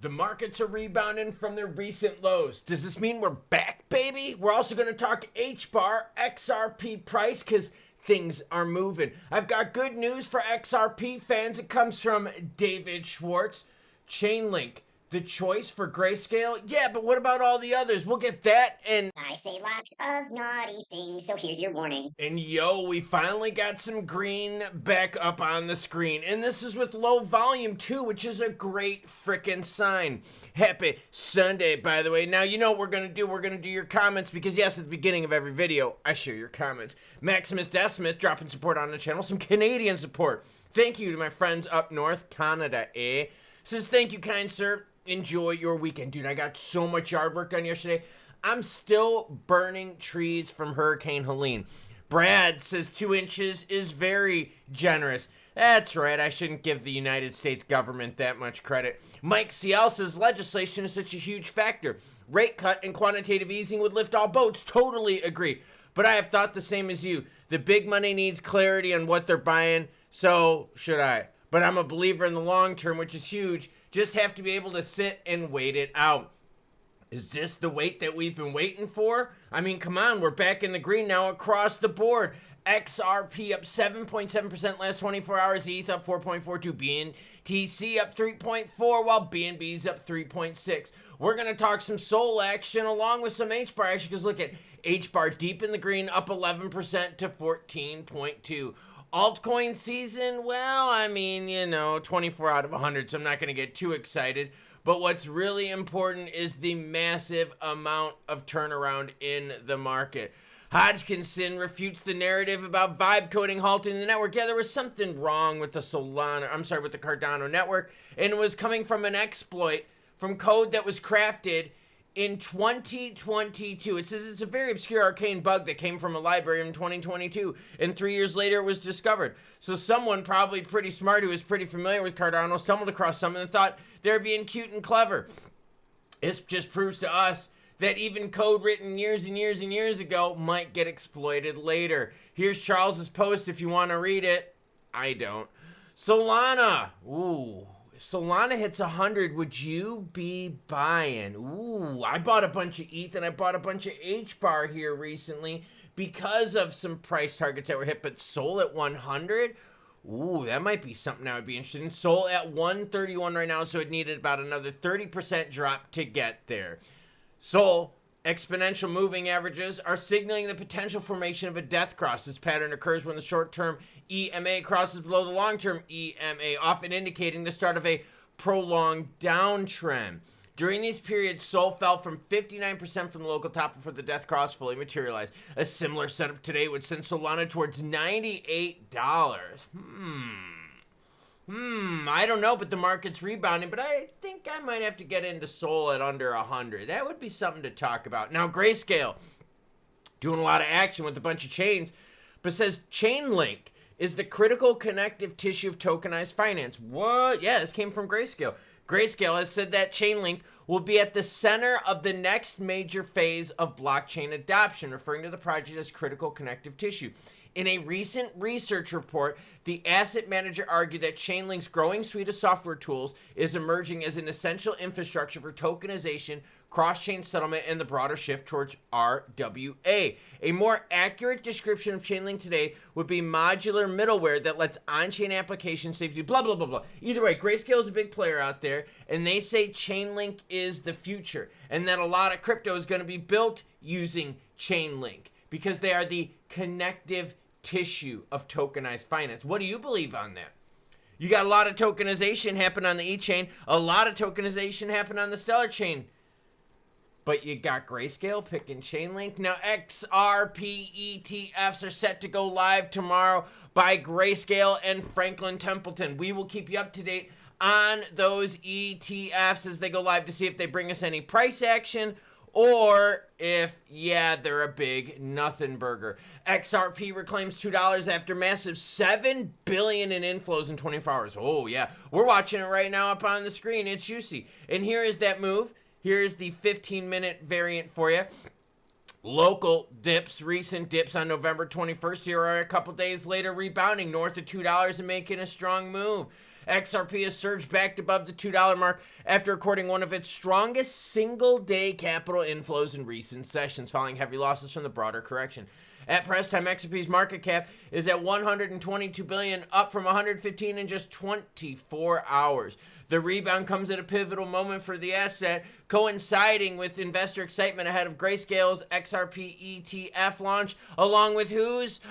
The markets are rebounding from their recent lows. Does this mean we're back, baby? We're also going to talk Hbar, XRP price, because things are moving. I've got good news for XRP fans. It comes from David Schwartz. Chainlink, the choice for Grayscale? Yeah, but what about all the others? We'll get that and... I say lots of naughty things, so here's your warning. And yo, we finally got some green back up on the screen. And this is with low volume too, which is a great frickin' sign. Happy Sunday, by the way. Now, you know what we're gonna do? We're gonna do your comments because yes, at the beginning of every video, I share your comments. Maximus Decimus dropping support on the channel, some Canadian support. Thank you to my friends up north, Canada, eh? Says, thank you, kind sir. Enjoy your weekend. Dude, I got so much yard work done yesterday. I'm still burning trees from Hurricane Helene. Brad says 2 inches is very generous. That's right, I shouldn't give the United States government that much credit. Mike CL says legislation is such a huge factor. Rate cut and quantitative easing would lift all boats. Totally agree. But I have thought the same as you. The big money needs clarity on what they're buying, so should I. But I'm a believer in the long term, which is huge. Just have to be able to sit and wait it out. Is this the wait that we've been waiting for? I mean, come on, we're back in the green now across the board. XRP up 7.7% last 24 hours. ETH up 4.42. BTC up 3.4 while BNB's up 3.6. We're going to talk some SOL action along with some Hbar action because look at Hbar deep in the green, up 11% to 14.2. Altcoin season, well, I mean, you know, 24 out of 100, so I'm not going to get too excited. But what's really important is the massive amount of turnaround in the market. Hodgkinson refutes the narrative about vibe coding halting the network. Yeah, there was something wrong with the with the Cardano network, and it was coming from an exploit from code that was crafted in 2022. It says it's a very obscure arcane bug that came from a library in 2022, and 3 years later it was discovered. So someone probably pretty smart who was pretty familiar with Cardano stumbled across something and thought they're being cute and clever. This just proves to us that even code written years and years and years ago might get exploited later. Here's Charles's post if you want to read it. I don't. Solana. Ooh. Solana hits 100, would you be buying? Ooh, I bought a bunch of ETH and I bought a bunch of Hbar here recently because of some price targets that were hit, but Sol at 100? Ooh, that might be something I would be interested in. Sol at 131 right now, so it needed about another 30% drop to get there. Sol, exponential moving averages are signaling the potential formation of a death cross. This pattern occurs when the short-term EMA crosses below the long-term EMA, often indicating the start of a prolonged downtrend. During these periods, Sol fell from 59% from the local top before the death cross fully materialized. A similar setup today would send Solana towards $98. I don't know, but the market's rebounding, but I think I might have to get into Sol at under 100. That would be something to talk about. Now, Grayscale, doing a lot of action with a bunch of chains, but says Chainlink is the critical connective tissue of tokenized finance. What? Yeah, this came from Grayscale. Grayscale has said that Chainlink will be at the center of the next major phase of blockchain adoption, referring to the project as critical connective tissue. In a recent research report, the asset manager argued that Chainlink's growing suite of software tools is emerging as an essential infrastructure for tokenization, cross-chain settlement, and the broader shift towards RWA. A more accurate description of Chainlink today would be modular middleware that lets on-chain applications safely, blah, blah, blah, blah. Either way, Grayscale is a big player out there, and they say Chainlink is the future, and that a lot of crypto is going to be built using Chainlink because they are the connective tissue of tokenized finance. What do you believe on that? You got a lot of tokenization happen on the E-chain, a lot of tokenization happen on the Stellar chain, but you got Grayscale picking Chainlink. Now, XRP ETFs are set to go live tomorrow by Grayscale and Franklin Templeton. We will keep you up to date on those ETFs as they go live to see if they bring us any price action or if, yeah, they're a big nothing burger. XRP reclaims $2 after massive $7 billion in inflows in 24 hours. Oh, yeah. We're watching it right now up on the screen. It's juicy. And here is that move. Here's the 15-minute variant for you. Local dips, recent dips on November 21st. Here are a couple days later rebounding north of $2 and making a strong move. XRP has surged back above the $2 mark after recording one of its strongest single-day capital inflows in recent sessions, following heavy losses from the broader correction. At press time, XRP's market cap is at $122 billion, up from $115 in just 24 hours. The rebound comes at a pivotal moment for the asset, coinciding with investor excitement ahead of Grayscale's XRP ETF launch, along with whose?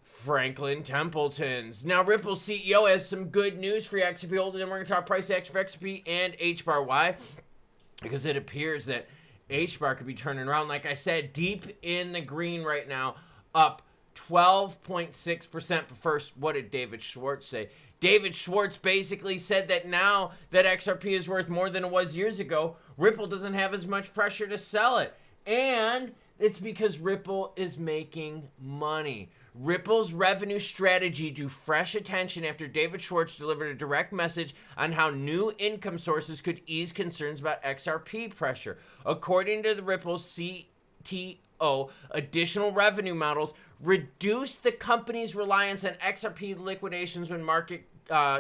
Franklin Templeton's. Now, Ripple's CEO has some good news for you, XRP holders, and we're going to talk price action for XRP and Hbar. Why? Because it appears that Hbar could be turning around. Like I said, deep in the green right now, up 12.6%. But first, what did David Schwartz say? David Schwartz basically said that now that XRP is worth more than it was years ago, Ripple doesn't have as much pressure to sell it. And it's because Ripple is making money. Ripple's revenue strategy drew fresh attention after David Schwartz delivered a direct message on how new income sources could ease concerns about XRP pressure. According to the Ripple's CTO, additional revenue models reduce the company's reliance on XRP liquidations when market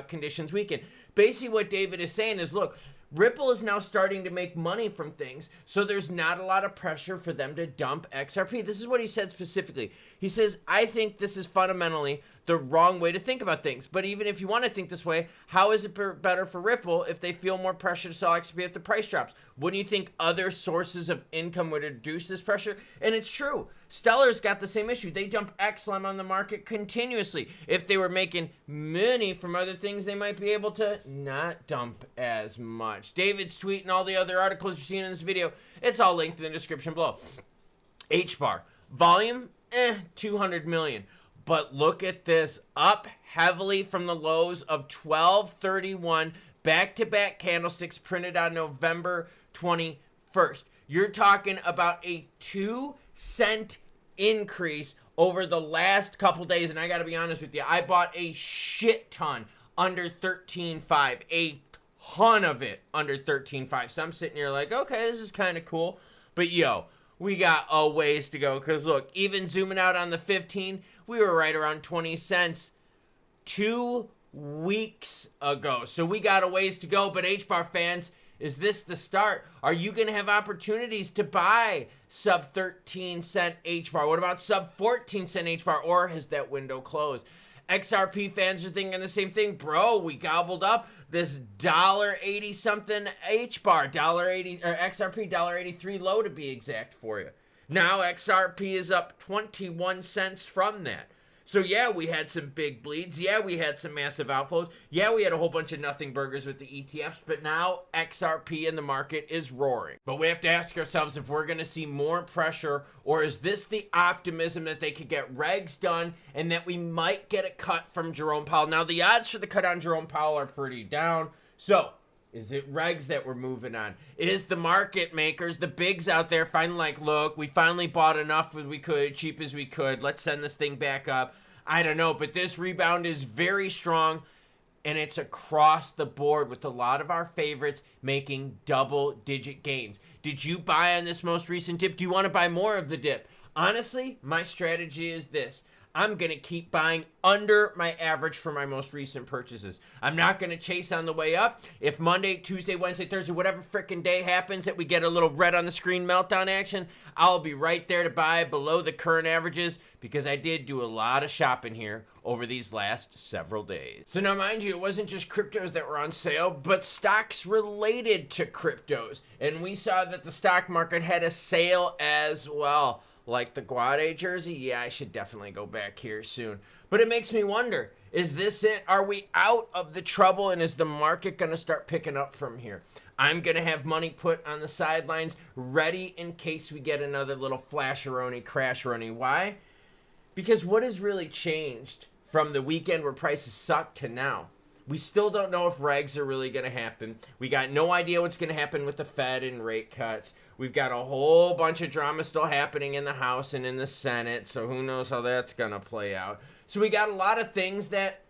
conditions weaken. Basically, what David is saying is, look, Ripple is now starting to make money from things, so there's not a lot of pressure for them to dump XRP. This is what he said specifically. He says, I think this is fundamentally the wrong way to think about things. But even if you want to think this way, how is it better for Ripple if they feel more pressure to sell XRP if the price drops? Wouldn't you think other sources of income would reduce this pressure? And it's true. Stellar's got the same issue. They dump XLM on the market continuously. If they were making money from other things, they might be able to not dump as much. David's tweet and all the other articles you're seeing in this video, it's all linked in the description below. Hbar, volume, 200 million. But look at this, up heavily from the lows of 12/31, back-to-back candlesticks printed on November 21st. You're talking about a 2-cent increase over the last couple days, and I gotta be honest with you, I bought a shit ton under 13.5, a ton of it under 13.5. So I'm sitting here like, okay, this is kind of cool, but yo, we got a ways to go, because look, even zooming out on the 15, we were right around 20 cents 2 weeks ago. So we got a ways to go. But Hbar fans, is this the start? Are you going to have opportunities to buy sub 13 cent Hbar? What about sub 14 cent Hbar? Or has that window closed? XRP fans are thinking the same thing. Bro, we gobbled up this $1.80 something Hbar, $1.80 or XRP $1.83 low to be exact for you. Now XRP is up 21 cents from that. So yeah, we had some big bleeds. Yeah, we had some massive outflows. Yeah, we had a whole bunch of nothing burgers with the ETFs, but now XRP in the market is roaring. But we have to ask ourselves if we're going to see more pressure, or is this the optimism that they could get regs done and that we might get a cut from Jerome Powell? Now, the odds for the cut on Jerome Powell are pretty down. So is it regs that we're moving on? Is the market makers, the bigs out there, finally like, look, we finally bought enough as we could, cheap as we could, let's send this thing back up? I don't know, but this rebound is very strong, and it's across the board with a lot of our favorites making double-digit gains. Did you buy on this most recent dip? Do you want to buy more of the dip? Honestly, my strategy is this. I'm going to keep buying under my average for my most recent purchases. I'm not going to chase on the way up. If Monday, Tuesday, Wednesday, Thursday, whatever frickin' day happens that we get a little red on the screen meltdown action, I'll be right there to buy below the current averages, because I did do a lot of shopping here over these last several days. So now, mind you, it wasn't just cryptos that were on sale, but stocks related to cryptos. And we saw that the stock market had a sale as well. Like the Guade jersey, yeah, I should definitely go back here soon. But it makes me wonder, is this it? Are we out of the trouble, and is the market going to start picking up from here? I'm going to have money put on the sidelines ready in case we get another little flasheroni, crasheroni. Why? Because what has really changed from the weekend where prices sucked to now? We still don't know if regs are really going to happen. We got no idea what's going to happen with the Fed and rate cuts. We've got a whole bunch of drama still happening in the House and in the Senate, so who knows how that's going to play out. So we got a lot of things that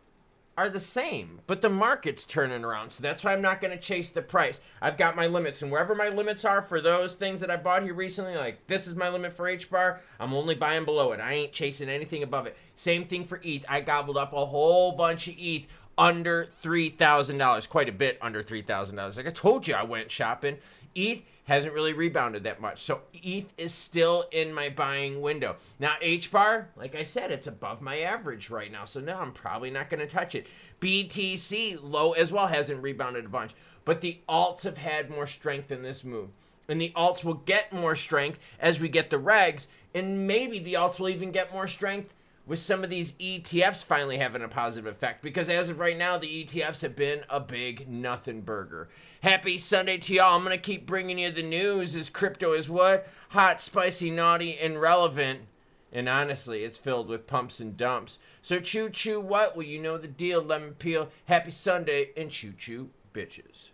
are the same, but the market's turning around, so that's why I'm not going to chase the price. I've got my limits, and wherever my limits are for those things that I bought here recently, like this is my limit for Hbar, I'm only buying below it. I ain't chasing anything above it. Same thing for ETH. I gobbled up a whole bunch of ETH under $3,000, quite a bit under $3,000. Like I told you, I went shopping. ETH hasn't really rebounded that much. So ETH is still in my buying window. Now HBAR, like I said, it's above my average right now. So no, I'm probably not going to touch it. BTC, low as well, hasn't rebounded a bunch. But the alts have had more strength in this move. And the alts will get more strength as we get the regs. And maybe the alts will even get more strength with some of these ETFs finally having a positive effect, because as of right now, the ETFs have been a big nothing burger. Happy Sunday to y'all. I'm going to keep bringing you the news as crypto is what? Hot, spicy, naughty, and relevant. And honestly, it's filled with pumps and dumps. So choo-choo what? Well, you know the deal, lemon peel. Happy Sunday and choo-choo bitches.